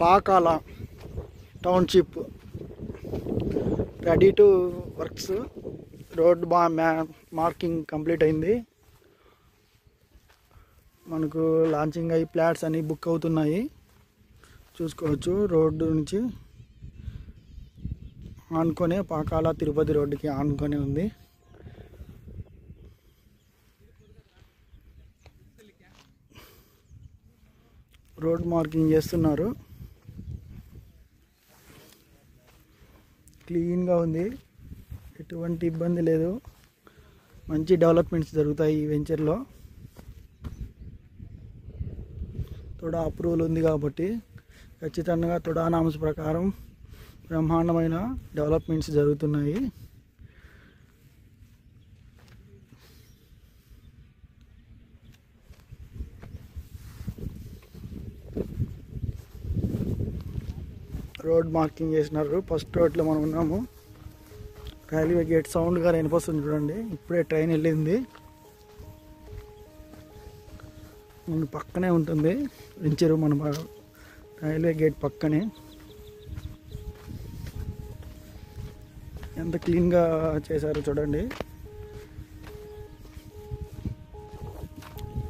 Pakala township ready to works. Road marking complete అయింది. మనకు launching అయ్యి ఫ్లాట్స్ అన్నీ బుక్ అవుతున్నాయి. చూసుకోవచ్చు. రోడ్డు నుంచి ఆనుకొనే పాకాల తిరుపతి రోడ్డుకి ఆనుకొని ఉంది. రోడ్ మార్కింగ్ చేస్తున్నారు. క్లీన్గా ఉంది, ఎటువంటి ఇబ్బంది లేదు. మంచి డెవలప్మెంట్స్ జరుగుతాయి ఈ వెంచర్లో. తొడా అప్రూవల్ ఉంది కాబట్టి ఖచ్చితంగా తొడా నామ్స్ ప్రకారం బ్రహ్మాండమైన డెవలప్మెంట్స్ జరుగుతున్నాయి. రోడ్ మార్కింగ్ చేసినారు. ఫస్ట్ రోడ్లో మనం ఉన్నాము. రైల్వే గేట్ సౌండ్గా వినిపిస్తుంది చూడండి. ఇప్పుడే ట్రైన్ వెళ్ళింది. మన పక్కనే ఉంటుంది వెంచరు, మన రైల్వే గేట్ పక్కనే. ఎంత క్లీన్గా చేశారో చూడండి.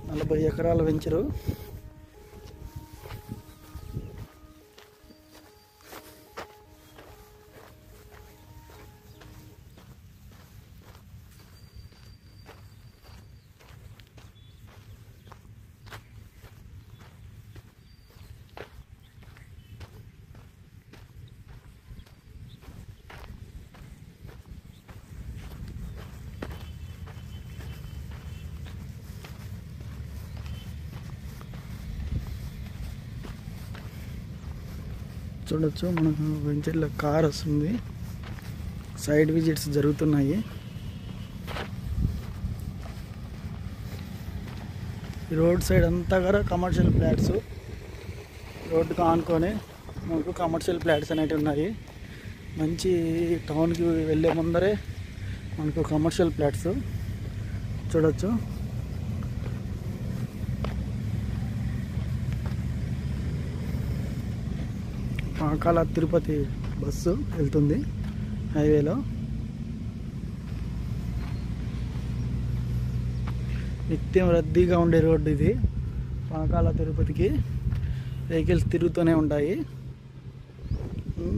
40 ఎకరాల వెంచరు. చూడొచ్చు, మనకు వెంచర్లో కార్ వస్తుంది. సైడ్ విజిట్స్ జరుగుతున్నాయి. ఈ రోడ్ సైడ్ అంతా కూడా కమర్షియల్ ఫ్లాట్స్. రోడ్డుకు ఆనుకొని మనకు కమర్షియల్ ఫ్లాట్స్ అనేవి ఉన్నాయి. మంచి టౌన్కి వెళ్ళే ముందరే మనకు కమర్షియల్ ఫ్లాట్స్ చూడొచ్చు. పాకాల తిరుపతి బస్సు వెళ్తుంది హైవేలో. నిత్యం రద్దీగా ఉండే రోడ్డు ఇది. పాకాల తిరుపతికి వెహికల్స్ తిరుగుతూనే ఉంటాయి.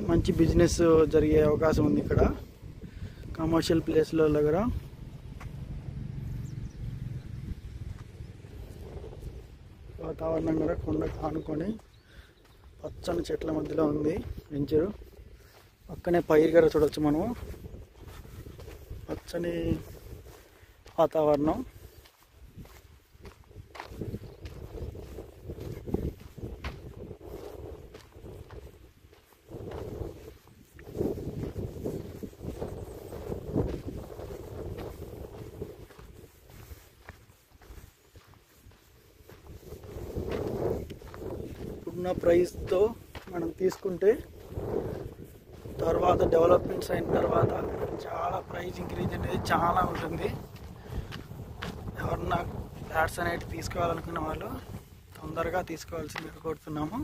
మంచి బిజినెస్ జరిగే అవకాశం ఉంది ఇక్కడ కమర్షియల్ ప్లేస్ల దగ్గర. వాతావరణం కూడా కొండకు ఆనుకొని పచ్చని చెట్ల మధ్యలో ఉంది వెంచరు. పక్కనే పైరు గారు చూడవచ్చు మనము. పచ్చని వాతావరణం. ఉన్న ప్రైస్తో మనం తీసుకుంటే తర్వాత డెవలప్మెంట్స్ అయిన తర్వాత చాలా ప్రైస్ ఇంక్రీజ్ అనేది చాలా ఉంటుంది. ఎవరన్నా ఫ్లాట్స్ అనేవి తీసుకోవాలనుకున్న వాళ్ళు తొందరగా తీసుకోవాల్సిందిగా కోరుతున్నాము.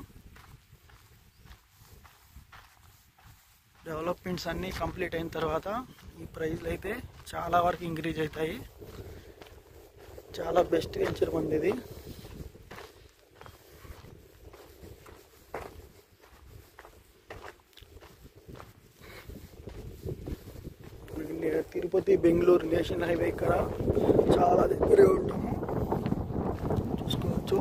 డెవలప్మెంట్స్ అన్నీ కంప్లీట్ అయిన తర్వాత ఈ ప్రైస్లు అయితే చాలా వరకు ఇంక్రీజ్ అవుతాయి. చాలా బెస్ట్ వెంచర్ మంది ఇది. తిరుపతి బెంగళూరు నేషనల్ హైవే ఇక్కడ చాలా దగ్గరే ఉంటాము. చూసుకోవచ్చు.